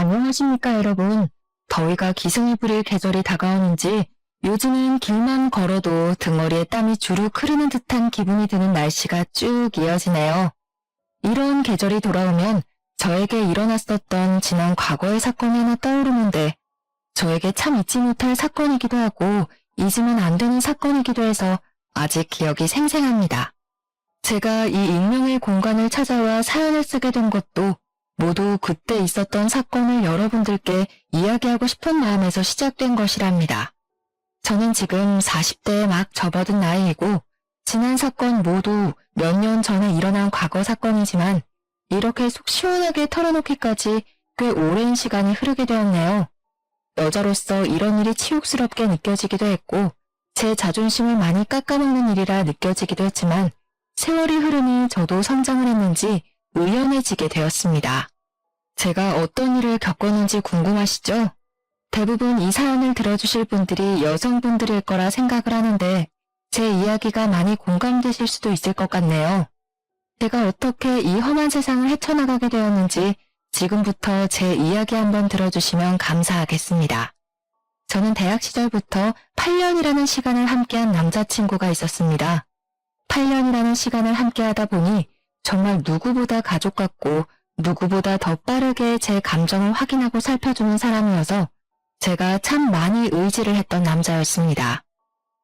안녕하십니까, 여러분. 더위가 기승을 부릴 계절이 다가오는지 요즘은 길만 걸어도 등머리에 땀이 주룩 흐르는 듯한 기분이 드는 날씨가 쭉 이어지네요. 이런 계절이 돌아오면 저에게 일어났었던 지난 과거의 사건이 하나 떠오르는데 저에게 참 잊지 못할 사건이기도 하고 잊으면 안 되는 사건이기도 해서 아직 기억이 생생합니다. 제가 이 익명의 공간을 찾아와 사연을 쓰게 된 것도 모두 그때 있었던 사건을 여러분들께 이야기하고 싶은 마음에서 시작된 것이랍니다. 저는 지금 40대에 막 접어든 나이이고 지난 사건 모두 몇 년 전에 일어난 과거 사건이지만 이렇게 속 시원하게 털어놓기까지 꽤 오랜 시간이 흐르게 되었네요. 여자로서 이런 일이 치욕스럽게 느껴지기도 했고 제 자존심을 많이 깎아먹는 일이라 느껴지기도 했지만 세월이 흐르니 저도 성장을 했는지 의연해지게 되었습니다. 제가 어떤 일을 겪었는지 궁금하시죠? 대부분 이 사연을 들어주실 분들이 여성분들일 거라 생각을 하는데 제 이야기가 많이 공감되실 수도 있을 것 같네요. 제가 어떻게 이 험한 세상을 헤쳐나가게 되었는지 지금부터 제 이야기 한번 들어주시면 감사하겠습니다. 저는 대학 시절부터 8년이라는 시간을 함께한 남자친구가 있었습니다. 8년이라는 시간을 함께하다 보니 정말 누구보다 가족 같고 누구보다 더 빠르게 제 감정을 확인하고 살펴주는 사람이어서 제가 참 많이 의지를 했던 남자였습니다.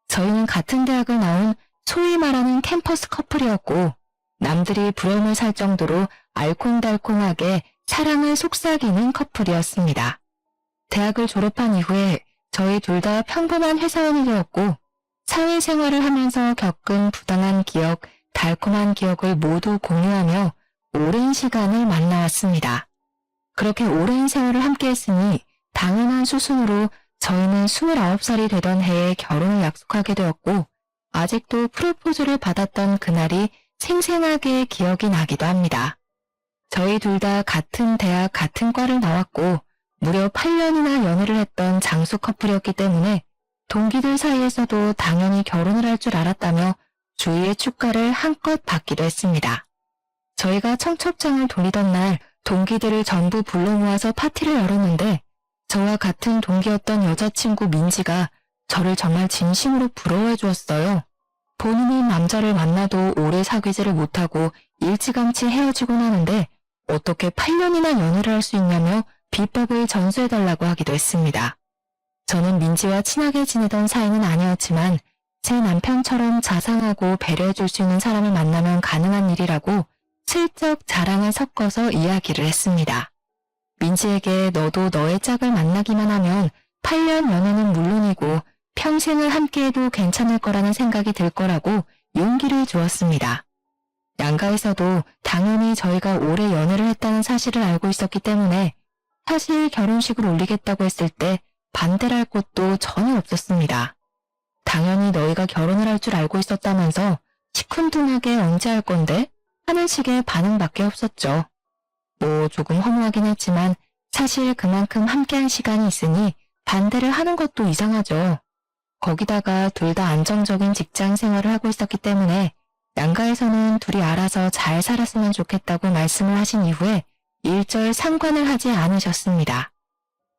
저희는 같은 대학을 나온 소위 말하는 캠퍼스 커플이었고 남들이 부러움을 살 정도로 알콩달콩하게 사랑을 속삭이는 커플이었습니다. 대학을 졸업한 이후에 저희 둘 다 평범한 회사원이 되었고 사회생활을 하면서 겪은 부당한 기억, 달콤한 기억을 모두 공유하며 오랜 시간을 만나왔습니다. 그렇게 오랜 세월을 함께했으니 당연한 수순으로 저희는 29살이 되던 해에 결혼을 약속하게 되었고 아직도 프로포즈를 받았던 그날이 생생하게 기억이 나기도 합니다. 저희 둘 다 같은 대학 같은 과를 나왔고 무려 8년이나 연애를 했던 장수 커플이었기 때문에 동기들 사이에서도 당연히 결혼을 할 줄 알았다며 주위의 축가를 한껏 받기도 했습니다. 저희가 청첩장을 돌리던 날 동기들을 전부 불러 모아서 파티를 열었는데 저와 같은 동기였던 여자친구 민지가 저를 정말 진심으로 부러워해 주었어요. 본인이 남자를 만나도 오래 사귀지를 못하고 일찌감치 헤어지곤 하는데 어떻게 8년이나 연애를 할 수 있냐며 비법을 전수해달라고 하기도 했습니다. 저는 민지와 친하게 지내던 사이는 아니었지만 제 남편처럼 자상하고 배려해줄 수 있는 사람을 만나면 가능한 일이라고 슬쩍 자랑을 섞어서 이야기를 했습니다. 민지에게 너도 너의 짝을 만나기만 하면 8년 연애는 물론이고 평생을 함께해도 괜찮을 거라는 생각이 들 거라고 용기를 주었습니다. 양가에서도 당연히 저희가 오래 연애를 했다는 사실을 알고 있었기 때문에 사실 결혼식을 올리겠다고 했을 때 반대를 할 곳도 전혀 없었습니다. 당연히 너희가 결혼을 할 줄 알고 있었다면서 시큰둥하게 언제 할 건데? 하는 식의 반응밖에 없었죠. 뭐 조금 허무하긴 했지만 사실 그만큼 함께한 시간이 있으니 반대를 하는 것도 이상하죠. 거기다가 둘 다 안정적인 직장 생활을 하고 있었기 때문에 양가에서는 둘이 알아서 잘 살았으면 좋겠다고 말씀을 하신 이후에 일절 상관을 하지 않으셨습니다.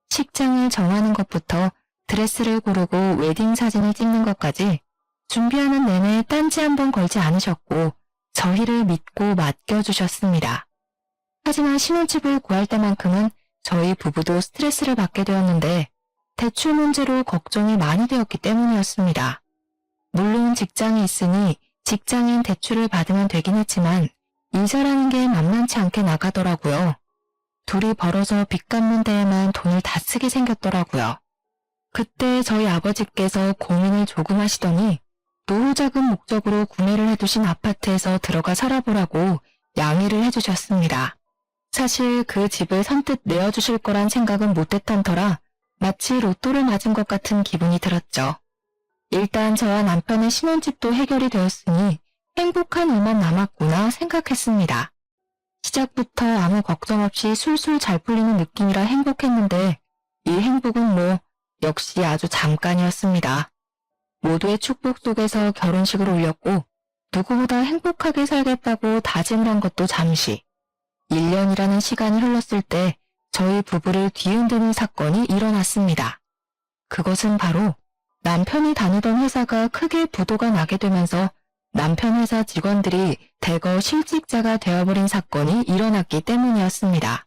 식장을 정하는 것부터 드레스를 고르고 웨딩 사진을 찍는 것까지 준비하는 내내 딴지 한번 걸지 않으셨고 저희를 믿고 맡겨주셨습니다. 하지만 신혼집을 구할 때만큼은 저희 부부도 스트레스를 받게 되었는데 대출 문제로 걱정이 많이 되었기 때문이었습니다. 물론 직장이 있으니 직장인 대출을 받으면 되긴 했지만 이자라는 게 만만치 않게 나가더라고요. 둘이 벌어서 빚 갚는 데에만 돈을 다 쓰게 생겼더라고요. 그때 저희 아버지께서 고민을 조금 하시더니 노후자금 목적으로 구매를 해두신 아파트에서 들어가 살아보라고 양해를 해주셨습니다. 사실 그 집을 선뜻 내어주실 거란 생각은 못했던 터라 마치 로또를 맞은 것 같은 기분이 들었죠. 일단 저와 남편의 신혼집도 해결이 되었으니 행복한 일만 남았구나 생각했습니다. 시작부터 아무 걱정 없이 술술 잘 풀리는 느낌이라 행복했는데 이 행복은 뭐 역시 아주 잠깐이었습니다. 모두의 축복 속에서 결혼식을 올렸고 누구보다 행복하게 살겠다고 다짐을 한 것도 잠시. 1년이라는 시간이 흘렀을 때 저희 부부를 뒤흔드는 사건이 일어났습니다. 그것은 바로 남편이 다니던 회사가 크게 부도가 나게 되면서 남편 회사 직원들이 대거 실직자가 되어버린 사건이 일어났기 때문이었습니다.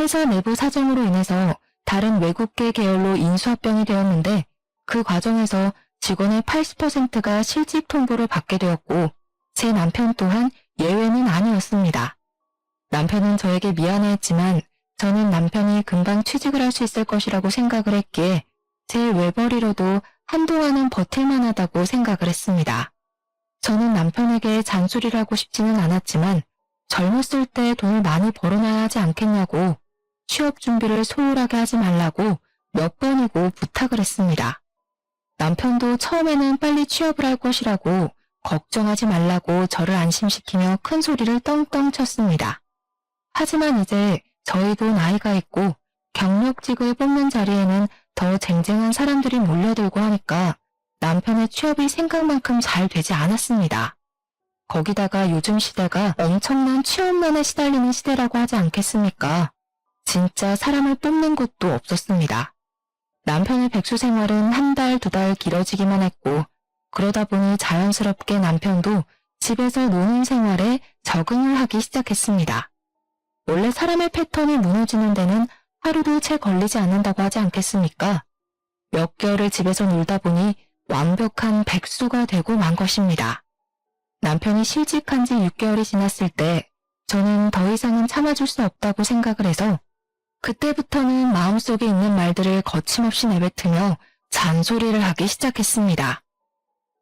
회사 내부 사정으로 인해서 다른 외국계 계열로 인수합병이 되었는데 그 과정에서 직원의 80%가 실직 통보를 받게 되었고 제 남편 또한 예외는 아니었습니다. 남편은 저에게 미안해했지만 저는 남편이 금방 취직을 할 수 있을 것이라고 생각을 했기에 제 외벌이로도 한동안은 버틸만하다고 생각을 했습니다. 저는 남편에게 잔소리를 하고 싶지는 않았지만 젊었을 때 돈을 많이 벌어놔야 하지 않겠냐고 취업 준비를 소홀하게 하지 말라고 몇 번이고 부탁을 했습니다. 남편도 처음에는 빨리 취업을 할 것이라고 걱정하지 말라고 저를 안심시키며 큰 소리를 떵떵 쳤습니다. 하지만 이제 저희도 나이가 있고 경력직을 뽑는 자리에는 더 쟁쟁한 사람들이 몰려들고 하니까 남편의 취업이 생각만큼 잘 되지 않았습니다. 거기다가 요즘 시대가 엄청난 취업난에 시달리는 시대라고 하지 않겠습니까? 진짜 사람을 뽑는 곳도 없었습니다. 남편의 백수 생활은 한 달, 두 달 길어지기만 했고 그러다 보니 자연스럽게 남편도 집에서 노는 생활에 적응을 하기 시작했습니다. 원래 사람의 패턴이 무너지는 데는 하루도 채 걸리지 않는다고 하지 않겠습니까? 몇 개월을 집에서 놀다 보니 완벽한 백수가 되고 만 것입니다. 남편이 실직한 지 6개월이 지났을 때 저는 더 이상은 참아줄 수 없다고 생각을 해서 그때부터는 마음속에 있는 말들을 거침없이 내뱉으며 잔소리를 하기 시작했습니다.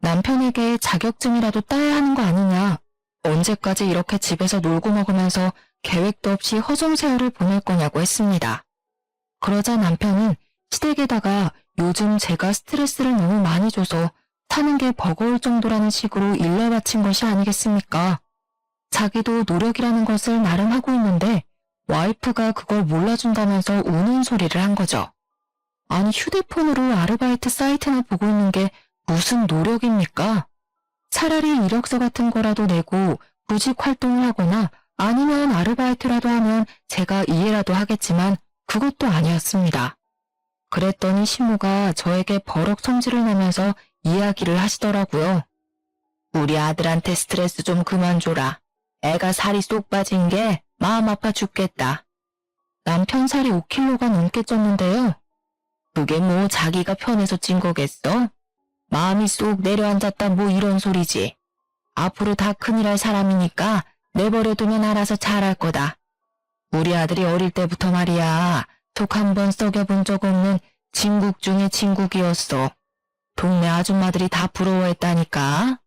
남편에게 자격증이라도 따야 하는 거 아니냐, 언제까지 이렇게 집에서 놀고 먹으면서 계획도 없이 허송세월을 보낼 거냐고 했습니다. 그러자 남편은 시댁에다가 요즘 제가 스트레스를 너무 많이 줘서 사는 게 버거울 정도라는 식으로 일러바친 것이 아니겠습니까? 자기도 노력이라는 것을 나름 하고 있는데 와이프가 그걸 몰라준다면서 우는 소리를 한 거죠. 아니 휴대폰으로 아르바이트 사이트나 보고 있는 게 무슨 노력입니까? 차라리 이력서 같은 거라도 내고 구직 활동을 하거나 아니면 아르바이트라도 하면 제가 이해라도 하겠지만 그것도 아니었습니다. 그랬더니 시모가 저에게 버럭 성질을 내면서 이야기를 하시더라고요. 우리 아들한테 스트레스 좀 그만 줘라. 애가 살이 쏙 빠진 게 마음 아파 죽겠다. 남편 살이 5kg가 넘게 쪘는데요. 그게 뭐 자기가 편해서 찐 거겠어? 마음이 쏙 내려앉았다 뭐 이런 소리지. 앞으로 다 큰일 할 사람이니까 내버려두면 알아서 잘할 거다. 우리 아들이 어릴 때부터 말이야. 속 한 번 썩여본 적 없는 진국 중에 진국이었어. 동네 아줌마들이 다 부러워했다니까.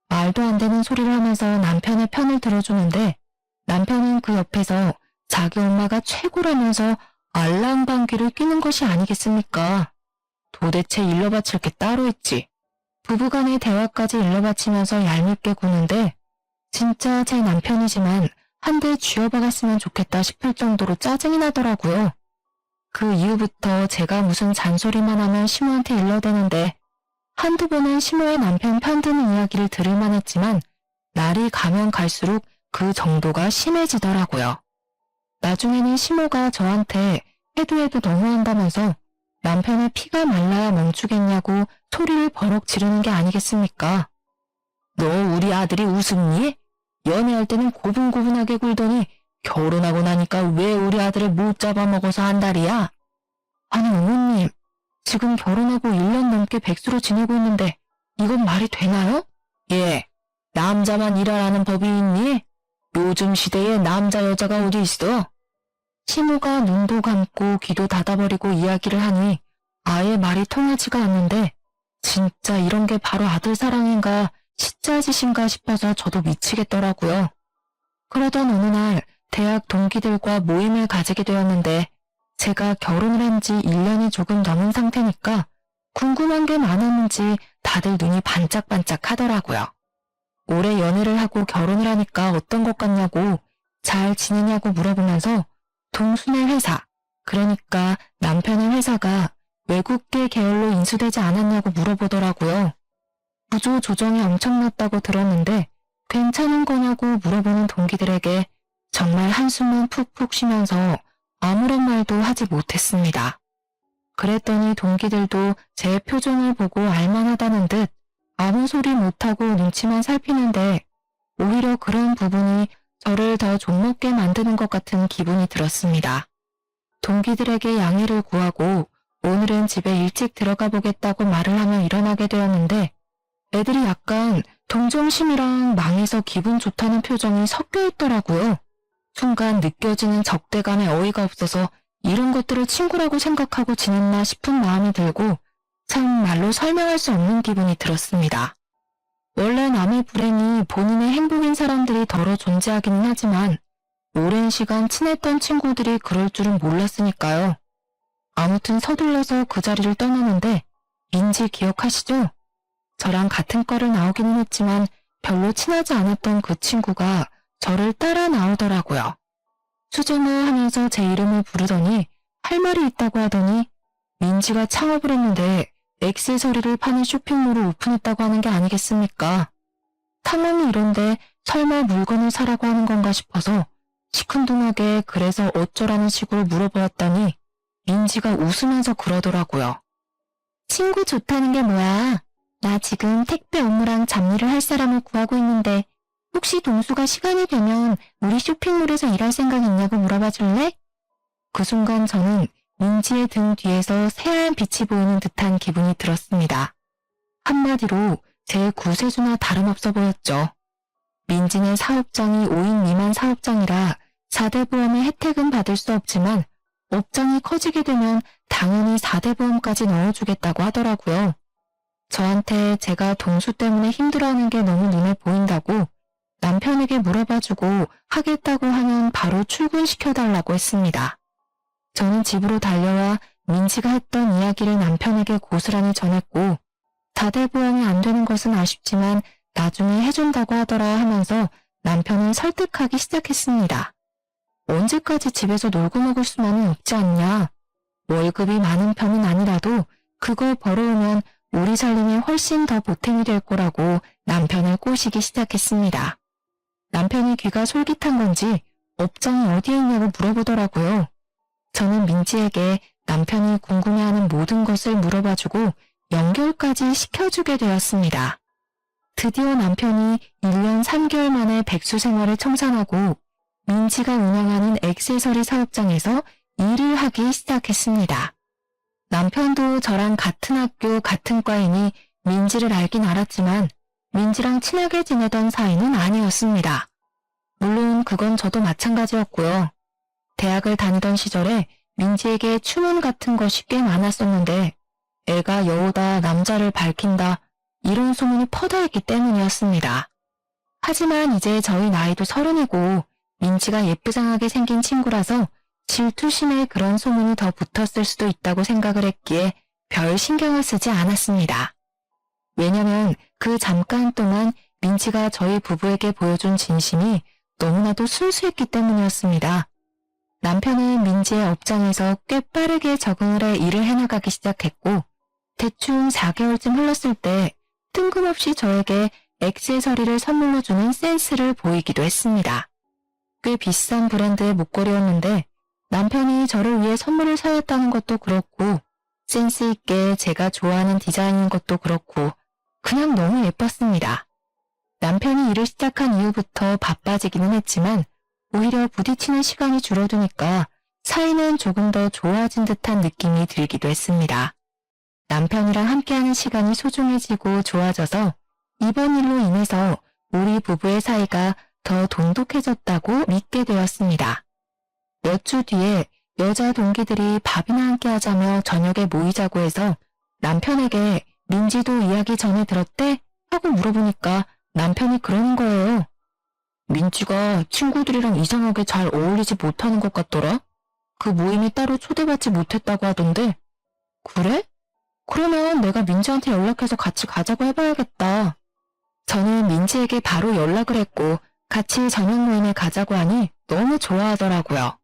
말도 안 되는 소리를 하면서 남편의 편을 들어주는데 남편은 그 옆에서 자기 엄마가 최고라면서 알랑방귀를 뀌는 것이 아니겠습니까? 도대체 일러바칠 게 따로 있지. 부부간의 대화까지 일러바치면서 얄밉게 구는데 진짜 제 남편이지만 한 대 쥐어박았으면 좋겠다 싶을 정도로 짜증이 나더라고요. 그 이후부터 제가 무슨 잔소리만 하면 시모한테 일러대는데 한두 번은 시모의 남편 편드는 이야기를 들을만 했지만 날이 가면 갈수록 그 정도가 심해지더라고요. 나중에는 시모가 저한테 해도 너무한다면서 남편의 피가 말라야 멈추겠냐고 소리를 버럭 지르는 게 아니겠습니까? 너 우리 아들이 우습니? 연애할 때는 고분고분하게 굴더니 결혼하고 나니까 왜 우리 아들을 못 잡아먹어서 한달이야? 아니 어머님, 지금 결혼하고 1년 넘게 백수로 지내고 있는데 이건 말이 되나요? 예, 남자만 일하라는 법이 있니? 요즘 시대에 남자 여자가 어디 있어? 시모가 눈도 감고 귀도 닫아버리고 이야기를 하니 아예 말이 통하지가 않는데 진짜 이런 게 바로 아들 사랑인가 시짜짓인가 싶어서 저도 미치겠더라고요. 그러던 어느 날 대학 동기들과 모임을 가지게 되었는데 제가 결혼을 한 지 1년이 조금 넘은 상태니까 궁금한 게 많았는지 다들 눈이 반짝반짝 하더라고요. 올해 연애를 하고 결혼을 하니까 어떤 것 같냐고 잘 지내냐고 물어보면서 동순의 회사, 그러니까 남편의 회사가 외국계 계열로 인수되지 않았냐고 물어보더라고요. 구조 조정이 엄청났다고 들었는데 괜찮은 거냐고 물어보는 동기들에게 정말 한숨만 푹푹 쉬면서 아무런 말도 하지 못했습니다. 그랬더니 동기들도 제 표정을 보고 알만하다는 듯 아무 소리 못하고 눈치만 살피는데 오히려 그런 부분이 저를 더 좀먹게 만드는 것 같은 기분이 들었습니다. 동기들에게 양해를 구하고 오늘은 집에 일찍 들어가 보겠다고 말을 하며 일어나게 되었는데 애들이 약간 동정심이랑 망해서 기분 좋다는 표정이 섞여 있더라고요. 순간 느껴지는 적대감에 어이가 없어서 이런 것들을 친구라고 생각하고 지냈나 싶은 마음이 들고 참 말로 설명할 수 없는 기분이 들었습니다. 원래 남의 불행이 본인의 행복인 사람들이 덜어 존재하기는 하지만 오랜 시간 친했던 친구들이 그럴 줄은 몰랐으니까요. 아무튼 서둘러서 그 자리를 떠나는데 민지 기억하시죠? 저랑 같은 과를 나오기는 했지만 별로 친하지 않았던 그 친구가 저를 따라 나오더라고요. 수정을 하면서 제 이름을 부르더니 할 말이 있다고 하더니 민지가 창업을 했는데 액세서리를 파는 쇼핑몰을 오픈했다고 하는 게 아니겠습니까? 탐험이 이런데 설마 물건을 사라고 하는 건가 싶어서 시큰둥하게 그래서 어쩌라는 식으로 물어보았더니 민지가 웃으면서 그러더라고요. 친구 좋다는 게 뭐야? 나 지금 택배 업무랑 잡일을 할 사람을 구하고 있는데 혹시 동수가 시간이 되면 우리 쇼핑몰에서 일할 생각 있냐고 물어봐 줄래? 그 순간 저는 민지의 등 뒤에서 새하얀 빛이 보이는 듯한 기분이 들었습니다. 한마디로 제 구세주나 다름없어 보였죠. 민지는 사업장이 5인 미만 사업장이라 4대 보험의 혜택은 받을 수 없지만 업장이 커지게 되면 당연히 4대 보험까지 넣어주겠다고 하더라고요. 저한테 제가 동수 때문에 힘들어하는 게 너무 눈에 보인다고 남편에게 물어봐주고 하겠다고 하면 바로 출근시켜달라고 했습니다. 저는 집으로 달려와 민지가 했던 이야기를 남편에게 고스란히 전했고 4대 보험이 안 되는 것은 아쉽지만 나중에 해준다고 하더라 하면서 남편을 설득하기 시작했습니다. 언제까지 집에서 놀고 먹을 수만은 없지 않냐. 월급이 많은 편은 아니라도 그거 벌어오면 우리 살림이 훨씬 더 보탬이 될 거라고 남편을 꼬시기 시작했습니다. 남편이 귀가 솔깃한 건지 업장이 어디에 있냐고 물어보더라고요. 저는 민지에게 남편이 궁금해하는 모든 것을 물어봐주고 연결까지 시켜주게 되었습니다. 드디어 남편이 1년 3개월 만에 백수 생활을 청산하고 민지가 운영하는 액세서리 사업장에서 일을 하기 시작했습니다. 남편도 저랑 같은 학교 같은 과이니 민지를 알긴 알았지만 민지랑 친하게 지내던 사이는 아니었습니다. 물론 그건 저도 마찬가지였고요. 대학을 다니던 시절에 민지에게 추문 같은 것이 꽤 많았었는데 애가 여우다 남자를 밝힌다 이런 소문이 퍼다했기 때문이었습니다. 하지만 이제 저희 나이도 30이고 민지가 예쁘장하게 생긴 친구라서 질투심에 그런 소문이 더 붙었을 수도 있다고 생각을 했기에 별 신경을 쓰지 않았습니다. 왜냐면 그 잠깐 동안 민지가 저희 부부에게 보여준 진심이 너무나도 순수했기 때문이었습니다. 남편은 민지의 업장에서 꽤 빠르게 적응을 해 일을 해나가기 시작했고 대충 4개월쯤 흘렀을 때 뜬금없이 저에게 액세서리를 선물로 주는 센스를 보이기도 했습니다. 꽤 비싼 브랜드의 목걸이였는데 남편이 저를 위해 선물을 사왔다는 것도 그렇고 센스 있게 제가 좋아하는 디자인인 것도 그렇고 그냥 너무 예뻤습니다. 남편이 일을 시작한 이후부터 바빠지기는 했지만 오히려 부딪히는 시간이 줄어드니까 사이는 조금 더 좋아진 듯한 느낌이 들기도 했습니다. 남편이랑 함께하는 시간이 소중해지고 좋아져서 이번 일로 인해서 우리 부부의 사이가 더 돈독해졌다고 믿게 되었습니다. 몇 주 뒤에 여자 동기들이 밥이나 함께 하자며 저녁에 모이자고 해서 남편에게 민지도 이야기 전에 들었대? 하고 물어보니까 남편이 그러는 거예요. 민지가 친구들이랑 이상하게 잘 어울리지 못하는 것 같더라? 그 모임에 따로 초대받지 못했다고 하던데. 그래? 그러면 내가 민지한테 연락해서 같이 가자고 해봐야겠다. 저는 민지에게 바로 연락을 했고 같이 저녁 모임에 가자고 하니 너무 좋아하더라고요.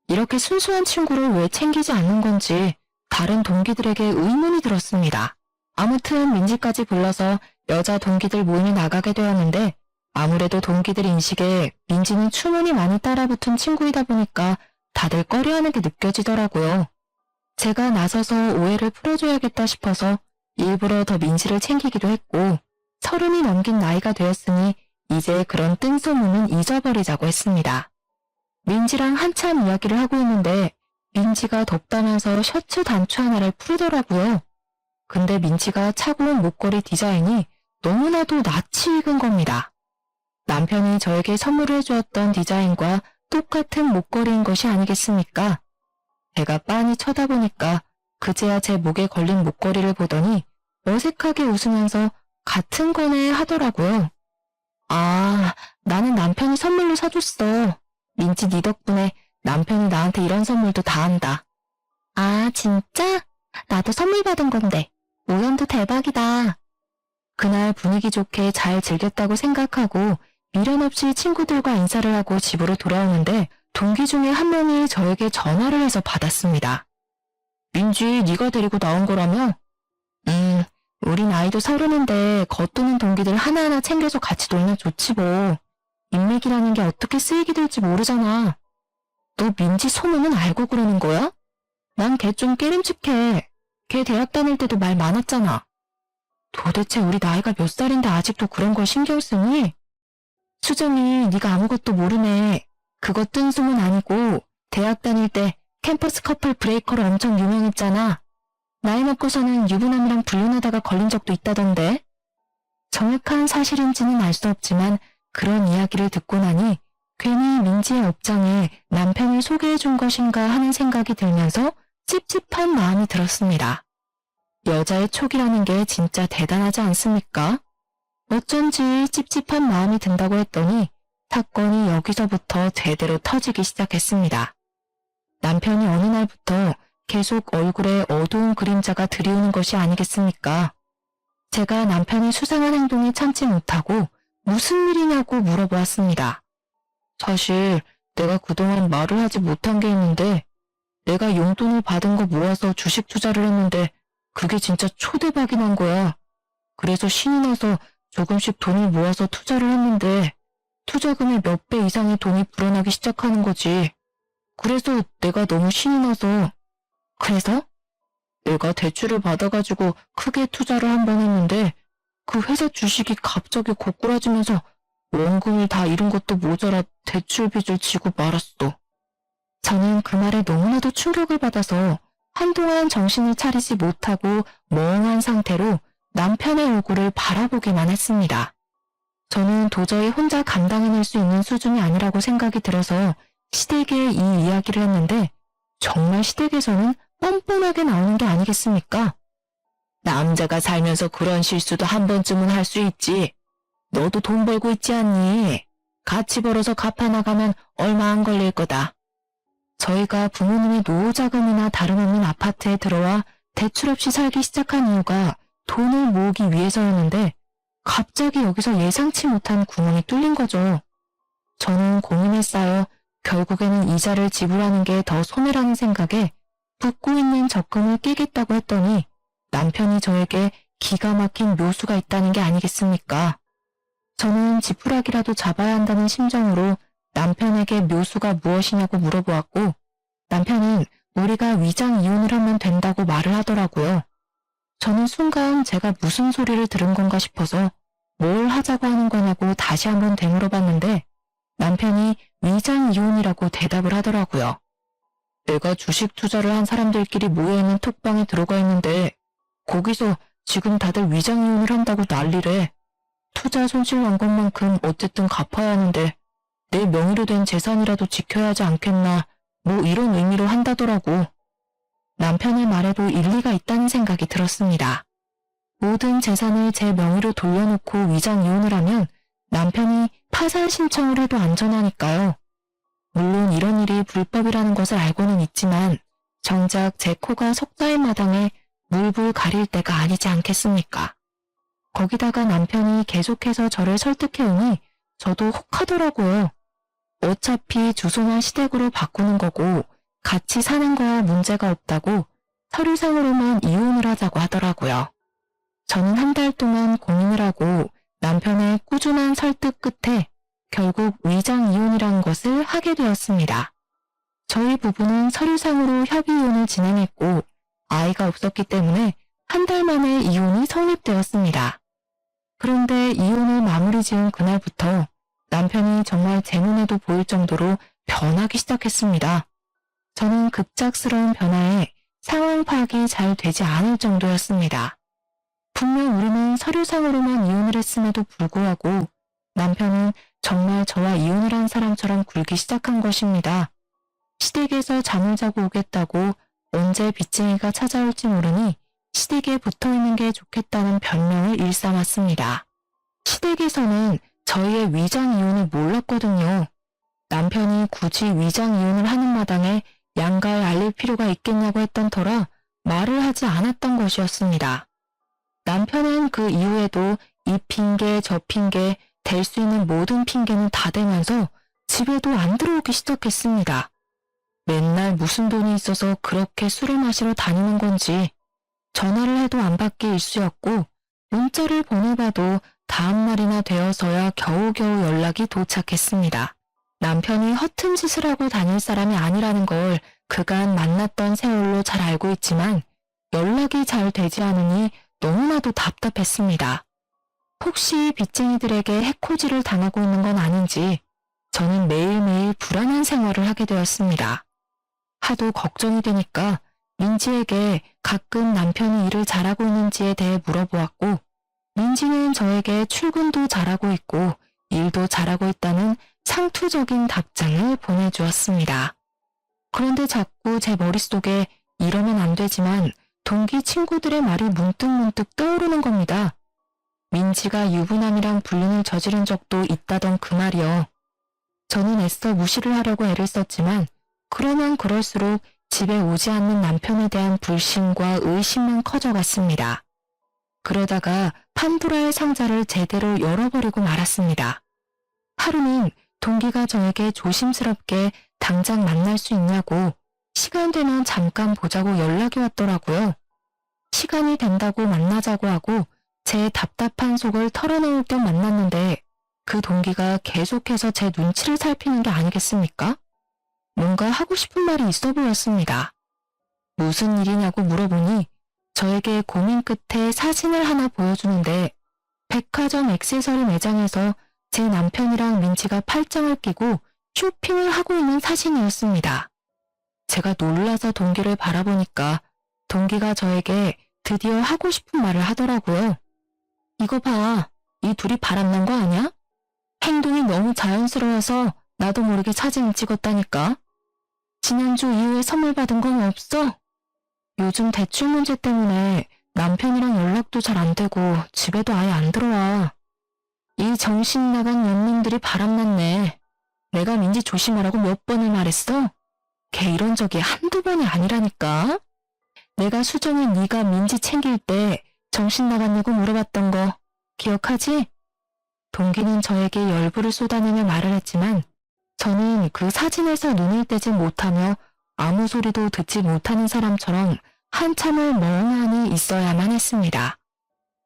이렇게 순수한 친구를 왜 챙기지 않는 건지 다른 동기들에게 의문이 들었습니다. 아무튼 민지까지 불러서 여자 동기들 모임에 나가게 되었는데 아무래도 동기들 인식에 민지는 추문이 많이 따라붙은 친구이다 보니까 다들 꺼려하는 게 느껴지더라고요. 제가 나서서 오해를 풀어줘야겠다 싶어서 일부러 더 민지를 챙기기도 했고, 30이 넘긴 나이가 되었으니 이제 그런 뜬소문은 잊어버리자고 했습니다. 민지랑 한참 이야기를 하고 있는데 민지가 덥다면서 셔츠 단추 하나를 풀더라고요. 근데 민지가 차고 온 목걸이 디자인이 너무나도 낯이 익은 겁니다. 남편이 저에게 선물을 해주었던 디자인과 똑같은 목걸이인 것이 아니겠습니까? 제가 빤히 쳐다보니까 그제야 제 목에 걸린 목걸이를 보더니 어색하게 웃으면서 같은 거네 하더라고요. 아, 나는 남편이 선물로 사줬어. 민지 네 덕분에 남편이 나한테 이런 선물도 다 한다. 아, 진짜? 나도 선물 받은 건데. 우연도 대박이다. 그날 분위기 좋게 잘 즐겼다고 생각하고 미련 없이 친구들과 인사를 하고 집으로 돌아오는데 동기 중에 한 명이 저에게 전화를 해서 받았습니다. 민지, 네가 데리고 나온 거라며? 우리 나이도 30인데 겉도는 동기들 하나하나 챙겨서 같이 놀면 좋지 뭐. 인맥이라는 게 어떻게 쓰이게 될지 모르잖아. 너 민지 소문은 알고 그러는 거야? 난 걔 좀 깨림칙해. 걔 대학 다닐 때도 말 많았잖아. 도대체 우리 나이가 몇 살인데 아직도 그런 걸 신경 쓰니? 수정이 네가 아무것도 모르네. 그거 뜬 소문 아니고 대학 다닐 때 캠퍼스 커플 브레이커로 엄청 유명했잖아. 나이 먹고서는 유부남이랑 불륜하다가 걸린 적도 있다던데. 정확한 사실인지는 알 수 없지만 그런 이야기를 듣고 나니 괜히 민지의 업장에 남편을 소개해 준 것인가 하는 생각이 들면서 찝찝한 마음이 들었습니다. 여자의 촉이라는 게 진짜 대단하지 않습니까? 어쩐지 찝찝한 마음이 든다고 했더니 사건이 여기서부터 제대로 터지기 시작했습니다. 남편이 어느 날부터 계속 얼굴에 어두운 그림자가 드리우는 것이 아니겠습니까? 제가 남편이 수상한 행동이 참지 못하고 무슨 일이냐고 물어보았습니다. 사실 내가 그동안 말을 하지 못한 게 있는데 내가 용돈을 받은 거 모아서 주식 투자를 했는데 그게 진짜 초대박이 난 거야. 그래서 신이 나서 조금씩 돈을 모아서 투자를 했는데 투자금의 몇 배 이상의 돈이 불어나기 시작하는 거지. 그래서 내가 너무 신이 나서. 그래서? 내가 대출을 받아가지고 크게 투자를 한 번 했는데 그 회사 주식이 갑자기 고꾸라지면서 원금을 다 잃은 것도 모자라 대출 빚을 지고 말았어. 저는 그 말에 너무나도 충격을 받아서 한동안 정신을 차리지 못하고 멍한 상태로 남편의 얼굴을 바라보기만 했습니다. 저는 도저히 혼자 감당해낼 수 있는 수준이 아니라고 생각이 들어서 시댁에 이 이야기를 했는데 정말 시댁에서는 뻔뻔하게 나오는 게 아니겠습니까? 남자가 살면서 그런 실수도 한 번쯤은 할 수 있지. 너도 돈 벌고 있지 않니? 같이 벌어서 갚아나가면 얼마 안 걸릴 거다. 저희가 부모님의 노후자금이나 다름없는 아파트에 들어와 대출 없이 살기 시작한 이유가 돈을 모으기 위해서였는데 갑자기 여기서 예상치 못한 구멍이 뚫린 거죠. 저는 고민에 쌓여 결국에는 이자를 지불하는 게 더 손해라는 생각에 붓고 있는 적금을 끼겠다고 했더니 남편이 저에게 기가 막힌 묘수가 있다는 게 아니겠습니까? 저는 지푸라기라도 잡아야 한다는 심정으로 남편에게 묘수가 무엇이냐고 물어보았고 남편은 우리가 위장 이혼을 하면 된다고 말을 하더라고요. 저는 순간 제가 무슨 소리를 들은 건가 싶어서 뭘 하자고 하는 거냐고 다시 한번 되물어봤는데 남편이 위장 이혼이라고 대답을 하더라고요. 내가 주식 투자를 한 사람들끼리 모여있는 톡방에 들어가 있는데 거기서 지금 다들 위장 이혼을 한다고 난리래. 투자 손실 난 것만큼 어쨌든 갚아야 하는데 내 명의로 된 재산이라도 지켜야 하지 않겠나 뭐 이런 의미로 한다더라고. 남편의 말에도 일리가 있다는 생각이 들었습니다. 모든 재산을 제 명의로 돌려놓고 위장 이혼을 하면 남편이 파산 신청을 해도 안전하니까요. 물론 이런 일이 불법이라는 것을 알고는 있지만 정작 제 코가 석자의 마당에 물불 가릴 때가 아니지 않겠습니까? 거기다가 남편이 계속해서 저를 설득해오니 저도 혹하더라고요. 어차피 주소만 시댁으로 바꾸는 거고 같이 사는 거야 문제가 없다고 서류상으로만 이혼을 하자고 하더라고요. 저는 한 달 동안 고민을 하고 남편의 꾸준한 설득 끝에 결국 위장 이혼이라는 것을 하게 되었습니다. 저희 부부는 서류상으로 협의이혼을 진행했고 아이가 없었기 때문에 한 달 만에 이혼이 성립되었습니다. 그런데 이혼을 마무리 지은 그날부터 남편이 정말 제 눈에도 보일 정도로 변하기 시작했습니다. 저는 급작스러운 변화에 상황 파악이 잘 되지 않을 정도였습니다. 분명 우리는 서류상으로만 이혼을 했음에도 불구하고 남편은 정말 저와 이혼을 한 사람처럼 굴기 시작한 것입니다. 시댁에서 잠을 자고 오겠다고 언제 빚쟁이가 찾아올지 모르니 시댁에 붙어있는 게 좋겠다는 변명을 일삼았습니다. 시댁에서는 저희의 위장 이혼을 몰랐거든요. 남편이 굳이 위장 이혼을 하는 마당에 양가에 알릴 필요가 있겠냐고 했던 터라 말을 하지 않았던 것이었습니다. 남편은 그 이후에도 이 핑계 저 핑계 댈 수 있는 모든 핑계는 다 대면서 집에도 안 들어오기 시작했습니다. 맨날 무슨 돈이 있어서 그렇게 술을 마시러 다니는 건지 전화를 해도 안 받기 일쑤였고 문자를 보내봐도 다음 날이나 되어서야 겨우겨우 연락이 도착했습니다. 남편이 허튼 짓을 하고 다닐 사람이 아니라는 걸 그간 만났던 세월로 잘 알고 있지만 연락이 잘 되지 않으니 너무나도 답답했습니다. 혹시 빚쟁이들에게 해코지를 당하고 있는 건 아닌지 저는 매일매일 불안한 생활을 하게 되었습니다. 하도 걱정이 되니까 민지에게 가끔 남편이 일을 잘하고 있는지에 대해 물어보았고 민지는 저에게 출근도 잘하고 있고 일도 잘하고 있다는 상투적인 답장을 보내주었습니다. 그런데 자꾸 제 머릿속에 이러면 안 되지만 동기 친구들의 말이 문득문득 떠오르는 겁니다. 민지가 유부남이랑 불륜을 저지른 적도 있다던 그 말이요. 저는 애써 무시를 하려고 애를 썼지만 그러면 그럴수록 집에 오지 않는 남편에 대한 불신과 의심만 커져갔습니다. 그러다가 판도라의 상자를 제대로 열어버리고 말았습니다. 하루는 동기가 저에게 조심스럽게 당장 만날 수 있냐고 시간 되면 잠깐 보자고 연락이 왔더라고요. 시간이 된다고 만나자고 하고 제 답답한 속을 털어놓을 겸 만났는데 그 동기가 계속해서 제 눈치를 살피는 게 아니겠습니까? 뭔가 하고 싶은 말이 있어 보였습니다. 무슨 일이냐고 물어보니 저에게 고민 끝에 사진을 하나 보여주는데 백화점 액세서리 매장에서 제 남편이랑 민지가 팔짱을 끼고 쇼핑을 하고 있는 사진이었습니다. 제가 놀라서 동기를 바라보니까 동기가 저에게 드디어 하고 싶은 말을 하더라고요. 이거 봐, 이 둘이 바람난 거 아니야? 행동이 너무 자연스러워서 나도 모르게 사진을 찍었다니까. 지난주 이후에 선물 받은 건 없어? 요즘 대출 문제 때문에 남편이랑 연락도 잘 안 되고 집에도 아예 안 들어와. 이 정신 나간 년놈들이 바람났네. 내가 민지 조심하라고 몇 번을 말했어? 걔 이런 적이 한두 번이 아니라니까. 내가 수정이 네가 민지 챙길 때 정신 나갔냐고 물어봤던 거 기억하지? 동기는 저에게 열불을 쏟아내며 말을 했지만 저는 그 사진에서 눈을 떼지 못하며 아무 소리도 듣지 못하는 사람처럼 한참을 멍하니 있어야만 했습니다.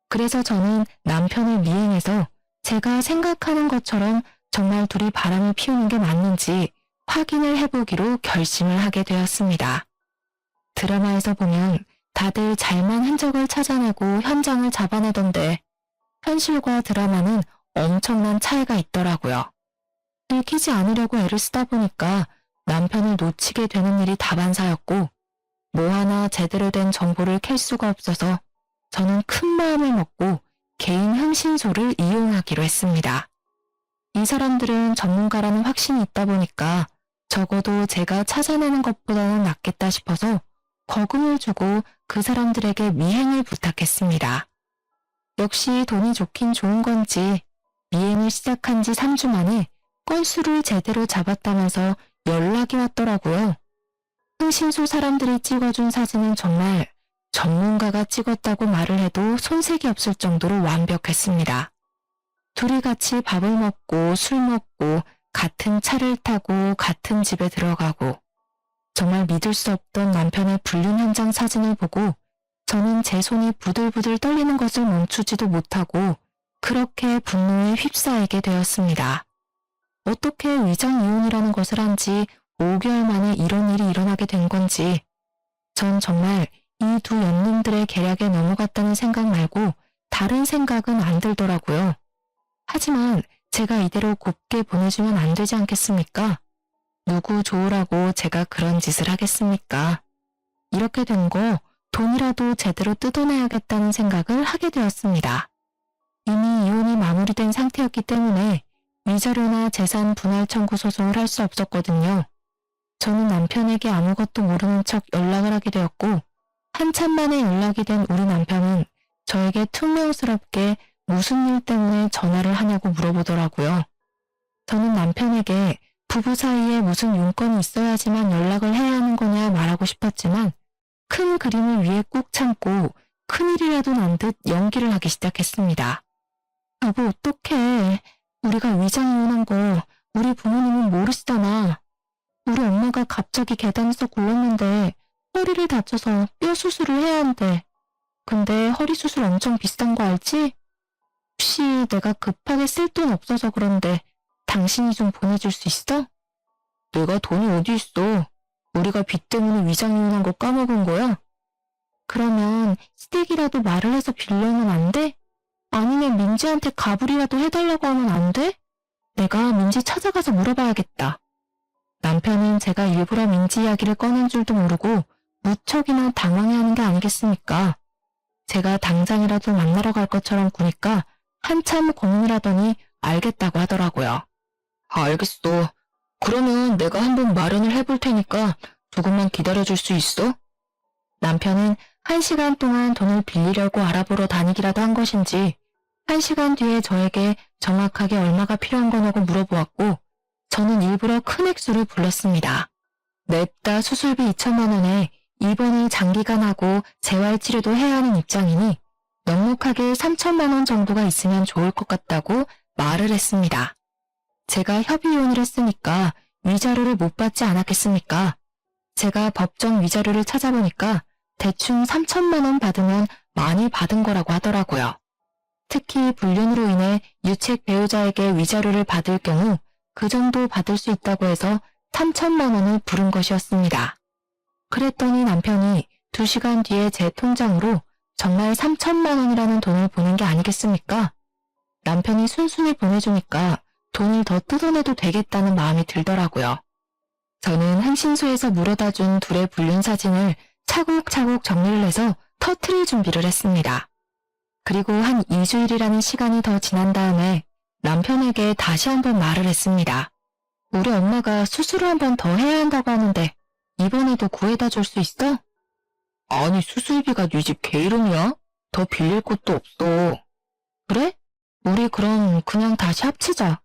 그래서 저는 남편을 미행해서 제가 생각하는 것처럼 정말 둘이 바람을 피우는 게 맞는지 확인을 해보기로 결심을 하게 되었습니다. 드라마에서 보면 다들 잘만 흔적을 찾아내고 현장을 잡아내던데 현실과 드라마는 엄청난 차이가 있더라고요. 들키지 않으려고 애를 쓰다 보니까 남편을 놓치게 되는 일이 다반사였고 뭐 하나 제대로 된 정보를 캘 수가 없어서 저는 큰 마음을 먹고 개인 흥신소를 이용하기로 했습니다. 이 사람들은 전문가라는 확신이 있다 보니까 적어도 제가 찾아내는 것보다는 낫겠다 싶어서 거금을 주고 그 사람들에게 미행을 부탁했습니다. 역시 돈이 좋긴 좋은 건지 미행을 시작한 지 3주 만에 건수를 제대로 잡았다면서 연락이 왔더라고요. 흥신소 사람들이 찍어준 사진은 정말 전문가가 찍었다고 말을 해도 손색이 없을 정도로 완벽했습니다. 둘이 같이 밥을 먹고 술 먹고 같은 차를 타고 같은 집에 들어가고 정말 믿을 수 없던 남편의 불륜 현장 사진을 보고 저는 제 손이 부들부들 떨리는 것을 멈추지도 못하고 그렇게 분노에 휩싸이게 되었습니다. 어떻게 위장 이혼이라는 것을 한지 5개월 만에 이런 일이 일어나게 된 건지 전 정말 이 두 연놈들의 계략에 넘어갔다는 생각 말고 다른 생각은 안 들더라고요. 하지만 제가 이대로 곱게 보내주면 안 되지 않겠습니까? 누구 좋으라고 제가 그런 짓을 하겠습니까? 이렇게 된 거 돈이라도 제대로 뜯어내야겠다는 생각을 하게 되었습니다. 이미 이혼이 마무리된 상태였기 때문에 위자료나 재산 분할 청구 소송을 할 수 없었거든요. 저는 남편에게 아무것도 모르는 척 연락을 하게 되었고 한참 만에 연락이 된 우리 남편은 저에게 퉁명스럽게 무슨 일 때문에 전화를 하냐고 물어보더라고요. 저는 남편에게 부부 사이에 무슨 용건이 있어야지만 연락을 해야 하는 거냐 말하고 싶었지만 큰 그림을 위해 꾹 참고 큰일이라도 난 듯 연기를 하기 시작했습니다. 여보, 어떡해. 우리가 위장이혼한 거 우리 부모님은 모르시잖아. 우리 엄마가 갑자기 계단에서 굴렀는데 허리를 다쳐서 뼈 수술을 해야 한대. 근데 허리 수술 엄청 비싼 거 알지? 혹시 내가 급하게 쓸 돈 없어서 그런데 당신이 좀 보내줄 수 있어? 내가 돈이 어디 있어? 우리가 빚 때문에 위장이혼한 거 까먹은 거야? 그러면 시댁이라도 말을 해서 빌려면 안 돼? 아니면 민지한테 가불이라도 해달라고 하면 안 돼? 내가 민지 찾아가서 물어봐야겠다. 남편은 제가 일부러 민지 이야기를 꺼낸 줄도 모르고 무척이나 당황해하는 게 아니겠습니까? 제가 당장이라도 만나러 갈 것처럼 구니까 한참 고민을 하더니 알겠다고 하더라고요. 알겠어. 그러면 내가 한번 마련을 해볼 테니까 조금만 기다려줄 수 있어? 남편은 1시간 동안 돈을 빌리려고 알아보러 다니기라도 한 것인지 1시간 뒤에 저에게 정확하게 얼마가 필요한 거냐고 물어보았고 저는 일부러 큰 액수를 불렀습니다. 냅다 수술비 2천만 원에 입원을 장기간 하고 재활치료도 해야 하는 입장이니 넉넉하게 3천만 원 정도가 있으면 좋을 것 같다고 말을 했습니다. 제가 협의이혼을 했으니까 위자료를 못 받지 않았겠습니까? 제가 법정 위자료를 찾아보니까 대충 3천만 원 받으면 많이 받은 거라고 하더라고요. 특히 불륜으로 인해 유책 배우자에게 위자료를 받을 경우 그 정도 받을 수 있다고 해서 3천만 원을 부른 것이었습니다. 그랬더니 남편이 2시간 뒤에 제 통장으로 정말 3천만 원이라는 돈을 보낸 게 아니겠습니까? 남편이 순순히 보내주니까 돈을 더 뜯어내도 되겠다는 마음이 들더라고요. 저는 한신소에서 물어다 준 둘의 불륜 사진을 차곡차곡 정리를 해서 터트릴 준비를 했습니다. 그리고 한 2주일이라는 시간이 더 지난 다음에 남편에게 다시 한번 말을 했습니다. 우리 엄마가 수술을 한 번 더 해야 한다고 하는데 이번에도 구해다 줄 수 있어? 아니, 수술비가 네 집 개 이름이야? 더 빌릴 곳도 없어. 그래? 우리 그럼 그냥 다시 합치자.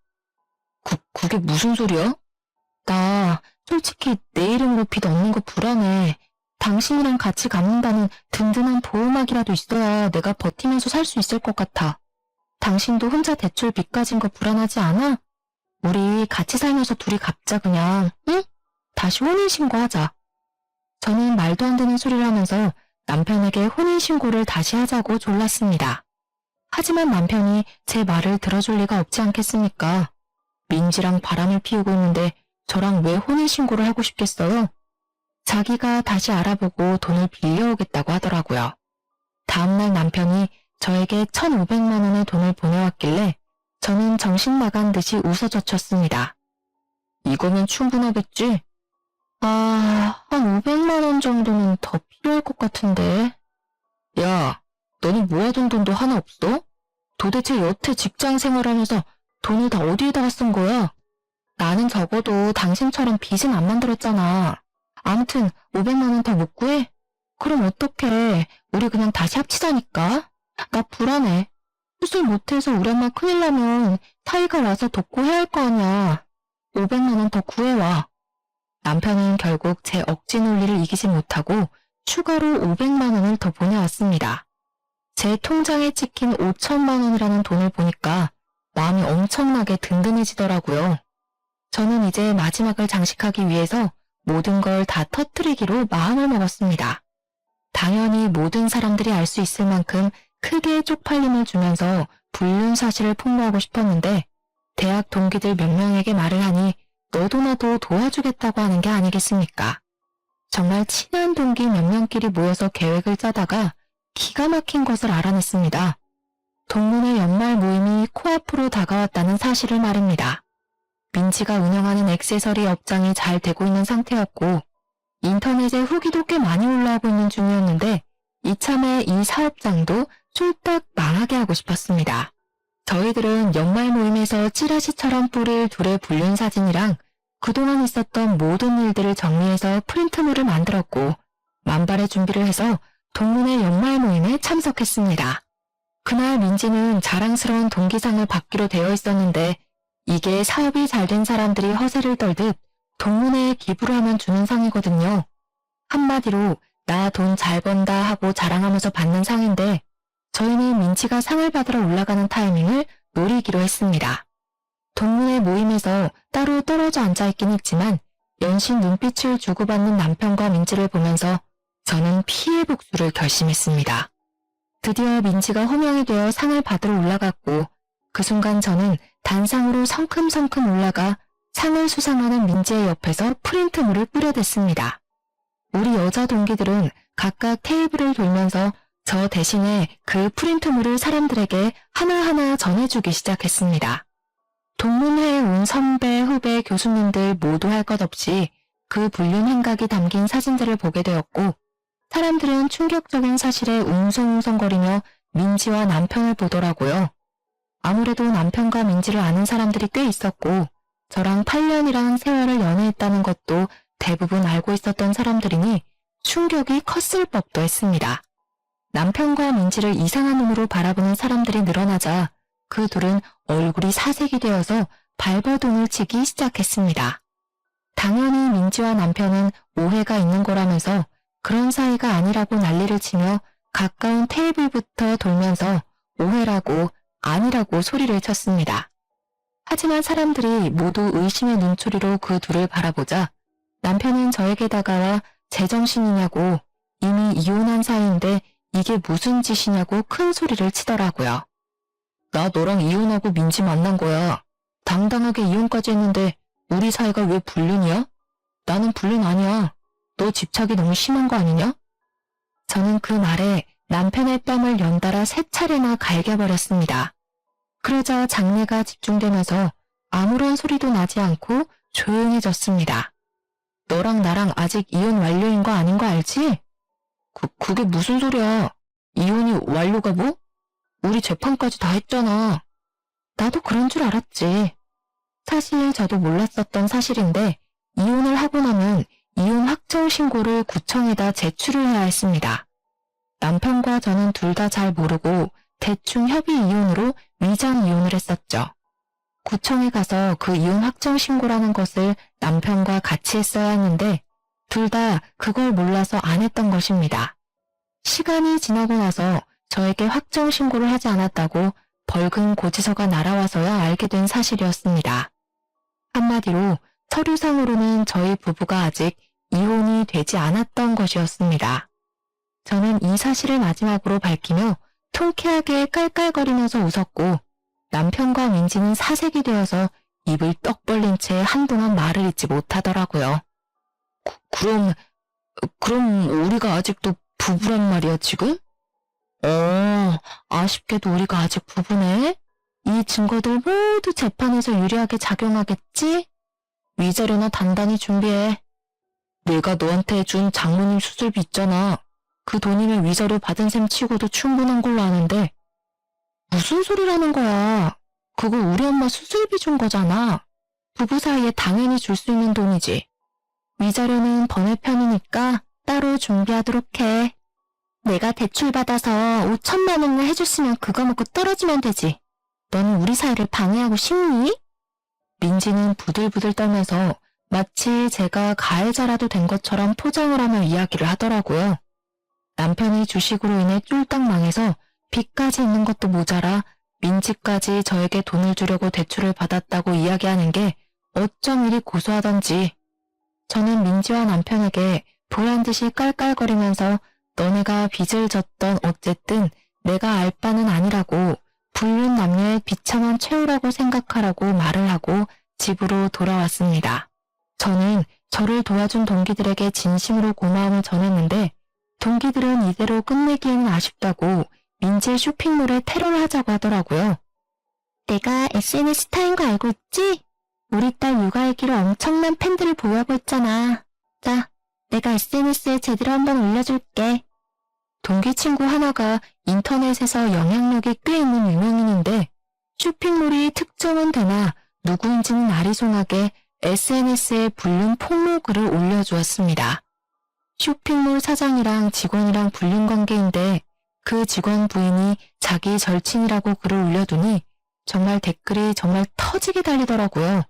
그게 무슨 소리야? 나 솔직히 내 이름으로 빚 없는 거 불안해. 당신이랑 같이 갚는다는 든든한 보호막이라도 있어야 내가 버티면서 살 수 있을 것 같아. 당신도 혼자 대출 빚 가진 거 불안하지 않아? 우리 같이 살면서 둘이 갚자 그냥, 응? 다시 혼인신고하자. 저는 말도 안 되는 소리를 하면서 남편에게 혼인신고를 다시 하자고 졸랐습니다. 하지만 남편이 제 말을 들어줄 리가 없지 않겠습니까? 민지랑 바람을 피우고 있는데 저랑 왜 혼인신고를 하고 싶겠어요? 자기가 다시 알아보고 돈을 빌려오겠다고 하더라고요. 다음날 남편이 저에게 1,500만 원의 돈을 보내왔길래 저는 정신 나간 듯이 웃어젖혔습니다. 이거면 충분하겠지? 한 500만 원 정도는 더 필요할 것 같은데. 야, 너는 모아둔 돈도 하나 없어? 도대체 여태 직장 생활하면서 돈을 다 어디에다가 쓴 거야? 나는 적어도 당신처럼 빚은 안 만들었잖아. 아무튼 500만 원 더 못 구해? 그럼 어떡해. 우리 그냥 다시 합치자니까. 나 불안해. 수술 못해서 우리 엄마 큰일 나면 사이가 와서 돕고 해야 할 거 아니야. 500만 원 더 구해와. 남편은 결국 제 억지 논리를 이기지 못하고 추가로 500만 원을 더 보내왔습니다. 제 통장에 찍힌 5천만 원이라는 돈을 보니까 마음이 엄청나게 든든해지더라고요. 저는 이제 마지막을 장식하기 위해서 모든 걸 다 터뜨리기로 마음을 먹었습니다. 당연히 모든 사람들이 알 수 있을 만큼 크게 쪽팔림을 주면서 불륜 사실을 폭로하고 싶었는데 대학 동기들 몇 명에게 말을 하니 너도 나도 도와주겠다고 하는 게 아니겠습니까? 정말 친한 동기 몇 명끼리 모여서 계획을 짜다가 기가 막힌 것을 알아냈습니다. 동문회 연말 모임이 코앞으로 다가왔다는 사실을 말입니다. 민지가 운영하는 액세서리 업장이 잘 되고 있는 상태였고 인터넷에 후기도 꽤 많이 올라오고 있는 중이었는데 이참에 이 사업장도 쫄딱 망하게 하고 싶었습니다. 저희들은 연말 모임에서 찌라시처럼 뿌릴 둘의 불륜 사진이랑 그동안 있었던 모든 일들을 정리해서 프린트물을 만들었고 만발의 준비를 해서 동문회 연말 모임에 참석했습니다. 그날 민지는 자랑스러운 동기상을 받기로 되어 있었는데 이게 사업이 잘 된 사람들이 허세를 떨듯 동문회에 기부를 하면 주는 상이거든요. 한마디로 나 돈 잘 번다 하고 자랑하면서 받는 상인데 저희는 민지가 상을 받으러 올라가는 타이밍을 노리기로 했습니다. 동문회 모임에서 따로 떨어져 앉아있긴 했지만 연신 눈빛을 주고받는 남편과 민지를 보면서 저는 피해 복수를 결심했습니다. 드디어 민지가 호명이 되어 상을 받으러 올라갔고 그 순간 저는 단상으로 성큼성큼 올라가 상을 수상하는 민지의 옆에서 프린트물을 뿌려댔습니다. 우리 여자 동기들은 각각 테이블을 돌면서 저 대신에 그 프린트물을 사람들에게 하나하나 전해주기 시작했습니다. 동문회에 온 선배, 후배, 교수님들 모두 할 것 없이 그 불륜 행각이 담긴 사진들을 보게 되었고 사람들은 충격적인 사실에 웅성웅성거리며 민지와 남편을 보더라고요. 아무래도 남편과 민지를 아는 사람들이 꽤 있었고 저랑 8년이란 세월을 연애했다는 것도 대부분 알고 있었던 사람들이니 충격이 컸을 법도 했습니다. 남편과 민지를 이상한 눈으로 바라보는 사람들이 늘어나자 그 둘은 얼굴이 사색이 되어서 발버둥을 치기 시작했습니다. 당연히 민지와 남편은 오해가 있는 거라면서 그런 사이가 아니라고 난리를 치며 가까운 테이블부터 돌면서 오해라고 아니라고 소리를 쳤습니다. 하지만 사람들이 모두 의심의 눈초리로 그 둘을 바라보자 남편은 저에게 다가와 제정신이냐고 이미 이혼한 사이인데 이게 무슨 짓이냐고 큰 소리를 치더라고요. 나 너랑 이혼하고 민지 만난 거야. 당당하게 이혼까지 했는데 우리 사이가 왜 불륜이야? 나는 불륜 아니야. 너 집착이 너무 심한 거 아니냐? 저는 그 말에 남편의 뺨을 연달아 3차례나 갈겨버렸습니다. 그러자 장내가 집중되면서 아무런 소리도 나지 않고 조용해졌습니다. 너랑 나랑 아직 이혼 완료인 거 아닌 거 알지? 그게 무슨 소리야? 이혼이 완료가 뭐? 우리 재판까지 다 했잖아. 나도 그런 줄 알았지. 사실 저도 몰랐었던 사실인데 이혼을 하고 나면 이혼 확정 신고를 구청에다 제출을 해야 했습니다. 남편과 저는 둘 다 잘 모르고 대충 협의 이혼으로 위장 이혼을 했었죠. 구청에 가서 그 이혼 확정 신고라는 것을 남편과 같이 했어야 했는데 둘 다 그걸 몰라서 안 했던 것입니다. 시간이 지나고 나서 저에게 확정 신고를 하지 않았다고 벌금 고지서가 날아와서야 알게 된 사실이었습니다. 한마디로 서류상으로는 저희 부부가 아직 이혼이 되지 않았던 것이었습니다. 저는 이 사실을 마지막으로 밝히며 통쾌하게 깔깔거리면서 웃었고 남편과 민지는 사색이 되어서 입을 떡 벌린 채 한동안 말을 잇지 못하더라고요. 그럼 우리가 아직도 부부란 말이야 지금? 아쉽게도 우리가 아직 부부네? 이 증거들 모두 재판에서 유리하게 작용하겠지? 위자료나 단단히 준비해. 내가 너한테 준 장모님 수술비 있잖아. 그 돈이면 위자료 받은 셈 치고도 충분한 걸로 아는데 무슨 소리라는 거야. 그거 우리 엄마 수술비 준 거잖아. 부부 사이에 당연히 줄 수 있는 돈이지. 위자료는 번외편이니까 따로 준비하도록 해. 내가 대출받아서 5천만 원을 해줬으면 그거 먹고 떨어지면 되지. 너는 우리 사이를 방해하고 싶니? 민지는 부들부들 떨면서 마치 제가 가해자라도 된 것처럼 포장을 하며 이야기를 하더라고요. 남편이 주식으로 인해 쫄딱 망해서 빚까지 있는 것도 모자라 민지까지 저에게 돈을 주려고 대출을 받았다고 이야기하는 게 어쩜 이리 고소하던지. 저는 민지와 남편에게 보란듯이 깔깔거리면서 너네가 빚을 졌던 어쨌든 내가 알 바는 아니라고 불륜 남녀의 비참한 최후라고 생각하라고 말을 하고 집으로 돌아왔습니다. 저는 저를 도와준 동기들에게 진심으로 고마움을 전했는데 동기들은 이대로 끝내기에는 아쉽다고 민지의 쇼핑몰에 테러를 하자고 하더라고요. 내가 SNS 스타인 거 알고 있지? 우리 딸 육아일기로 엄청난 팬들을 보유하고 있잖아. 자, 내가 SNS에 제대로 한번 올려줄게. 동기 친구 하나가 인터넷에서 영향력이 꽤 있는 유명인인데 쇼핑몰이 특정은 되나 누구인지는 아리송하게 SNS에 불륜 폭로 글을 올려주었습니다. 쇼핑몰 사장이랑 직원이랑 불륜 관계인데 그 직원 부인이 자기 절친이라고 글을 올려두니 정말 댓글이 정말 터지게 달리더라고요.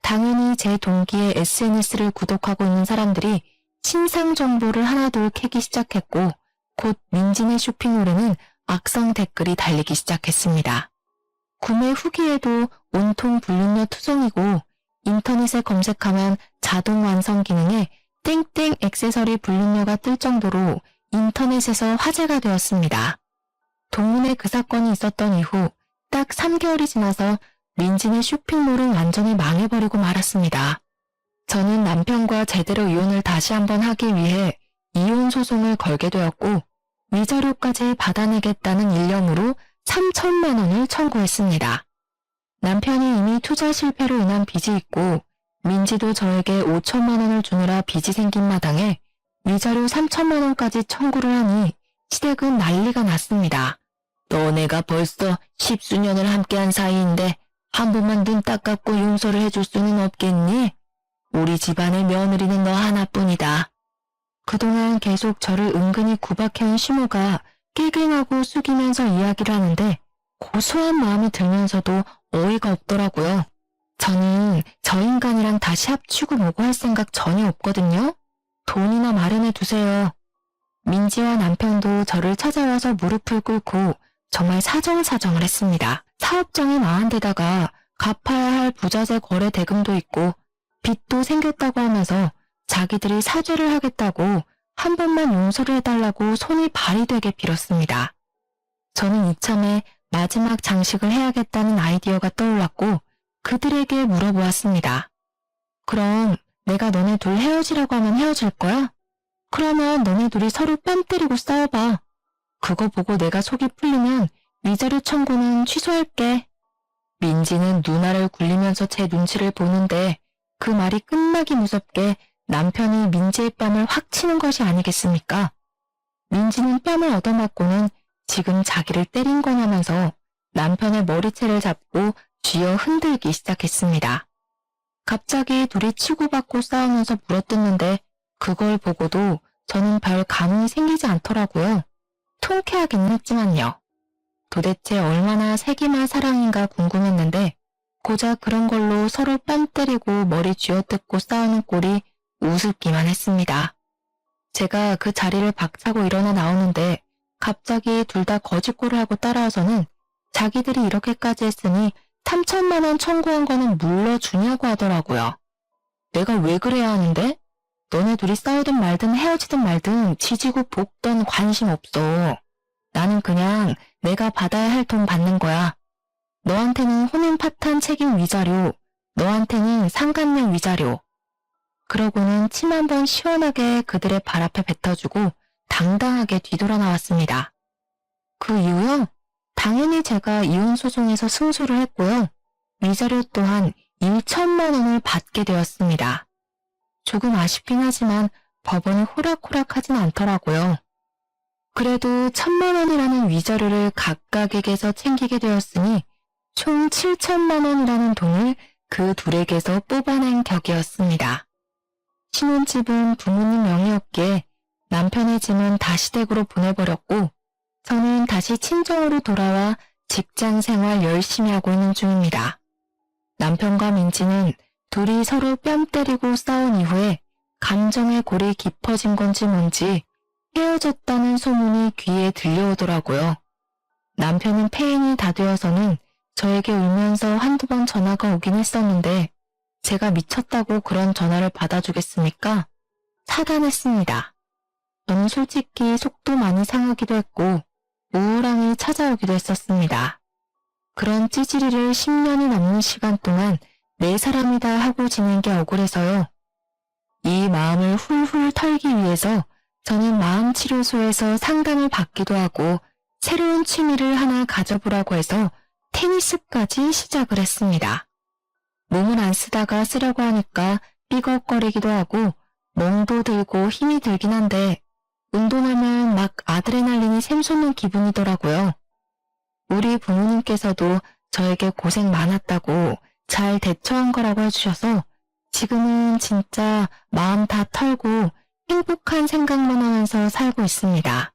당연히 제 동기의 SNS를 구독하고 있는 사람들이 신상 정보를 하나둘 캐기 시작했고 곧 민지네 쇼핑몰에는 악성 댓글이 달리기 시작했습니다. 구매 후기에도 온통 불륜녀 투성이고 인터넷에 검색하면 자동 완성 기능에 땡땡 액세서리 불륜녀가 뜰 정도로 인터넷에서 화제가 되었습니다. 동문회 그 사건이 있었던 이후 딱 3개월이 지나서 민지네 쇼핑몰은 완전히 망해버리고 말았습니다. 저는 남편과 제대로 이혼을 다시 한번 하기 위해 이혼 소송을 걸게 되었고 위자료까지 받아내겠다는 일념으로 3천만 원을 청구했습니다. 남편이 이미 투자 실패로 인한 빚이 있고 민지도 저에게 5천만 원을 주느라 빚이 생긴 마당에 위자료 3천만 원까지 청구를 하니 시댁은 난리가 났습니다. 너네가 벌써 10수년을 함께한 사이인데 한 번만 눈 딱 감고 용서를 해줄 수는 없겠니? 우리 집안의 며느리는 너 하나뿐이다. 그동안 계속 저를 은근히 구박해온 시모가 깨갱하고 숙이면서 이야기를 하는데 고소한 마음이 들면서도 어이가 없더라고요. 저는 저 인간이랑 다시 합치고 뭐고 할 생각 전혀 없거든요. 돈이나 마련해 두세요. 민지와 남편도 저를 찾아와서 무릎을 꿇고 정말 사정사정을 했습니다. 사업장이 망한 데다가 갚아야 할 부자재 거래 대금도 있고 빚도 생겼다고 하면서 자기들이 사죄를 하겠다고 한 번만 용서를 해달라고 손이 발이 되게 빌었습니다. 저는 이참에 마지막 장식을 해야겠다는 아이디어가 떠올랐고 그들에게 물어보았습니다. 그럼 내가 너네 둘 헤어지라고 하면 헤어질 거야? 그러면 너네 둘이 서로 뺨 때리고 싸워봐. 그거 보고 내가 속이 풀리면 위자료 청구는 취소할게. 민지는 누나를 굴리면서 제 눈치를 보는데 그 말이 끝나기 무섭게 남편이 민지의 뺨을 확 치는 것이 아니겠습니까? 민지는 뺨을 얻어맞고는 지금 자기를 때린 거냐면서 남편의 머리채를 잡고 쥐어 흔들기 시작했습니다. 갑자기 둘이 치고받고 싸우면서 물어뜯는데 그걸 보고도 저는 별 감흥이 생기지 않더라고요. 통쾌하긴 했지만요. 도대체 얼마나 세기말 사랑인가 궁금했는데 고작 그런 걸로 서로 뺨 때리고 머리 쥐어뜯고 싸우는 꼴이 우습기만 했습니다. 제가 그 자리를 박차고 일어나 나오는데 갑자기 둘 다 거짓골을 하고 따라와서는 자기들이 이렇게까지 했으니 3천만 원 청구한 거는 물러주냐고 하더라고요. 내가 왜 그래야 하는데? 너네 둘이 싸우든 말든 헤어지든 말든 지지고 볶던 관심 없어. 나는 그냥 내가 받아야 할 돈 받는 거야. 너한테는 혼인 파탄 책임 위자료, 너한테는 상간녀 위자료. 그러고는 침 한 번 시원하게 그들의 발 앞에 뱉어주고 당당하게 뒤돌아 나왔습니다. 그 이후요? 당연히 제가 이혼 소송에서 승소를 했고요. 위자료 또한 1천만 원을 받게 되었습니다. 조금 아쉽긴 하지만 법원이 호락호락하진 않더라고요. 그래도 1,000만 원이라는 위자료를 각각에게서 챙기게 되었으니 총 7천만 원이라는 돈을 그 둘에게서 뽑아낸 격이었습니다. 신혼집은 부모님 명의였기에 남편의 짐은 다시댁으로 보내버렸고 저는 다시 친정으로 돌아와 직장 생활 열심히 하고 있는 중입니다. 남편과 민지는 둘이 서로 뺨 때리고 싸운 이후에 감정의 골이 깊어진 건지 뭔지 헤어졌다는 소문이 귀에 들려오더라고요. 남편은 폐인이 다 되어서는 저에게 울면서 한두 번 전화가 오긴 했었는데 제가 미쳤다고 그런 전화를 받아주겠습니까? 차단했습니다. 저는 솔직히 속도 많이 상하기도 했고 우울함이 찾아오기도 했었습니다. 그런 찌질이를 10년이 넘는 시간 동안 내 사람이다 하고 지낸 게 억울해서요. 이 마음을 훌훌 털기 위해서 저는 마음치료소에서 상담을 받기도 하고 새로운 취미를 하나 가져보라고 해서 테니스까지 시작을 했습니다. 몸을 안 쓰다가 쓰려고 하니까 삐걱거리기도 하고 멍도 들고 힘이 들긴 한데 운동하면 막 아드레날린이 샘솟는 기분이더라고요. 우리 부모님께서도 저에게 고생 많았다고 잘 대처한 거라고 해주셔서 지금은 진짜 마음 다 털고 행복한 생각만 하면서 살고 있습니다.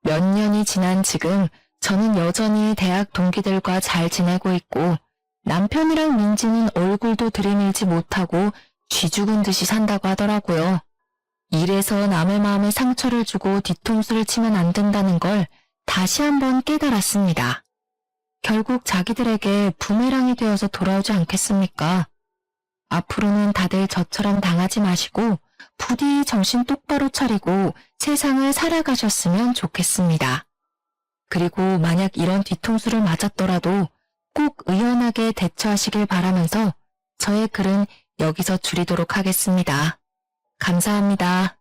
몇 년이 지난 지금 저는 여전히 대학 동기들과 잘 지내고 있고 남편이랑 민지는 얼굴도 들이밀지 못하고 쥐 죽은 듯이 산다고 하더라고요. 일에서 남의 마음에 상처를 주고 뒤통수를 치면 안 된다는 걸 다시 한번 깨달았습니다. 결국 자기들에게 부메랑이 되어서 돌아오지 않겠습니까? 앞으로는 다들 저처럼 당하지 마시고 부디 정신 똑바로 차리고 세상을 살아가셨으면 좋겠습니다. 그리고 만약 이런 뒤통수를 맞았더라도 꼭 의연하게 대처하시길 바라면서 저의 글은 여기서 줄이도록 하겠습니다. 감사합니다.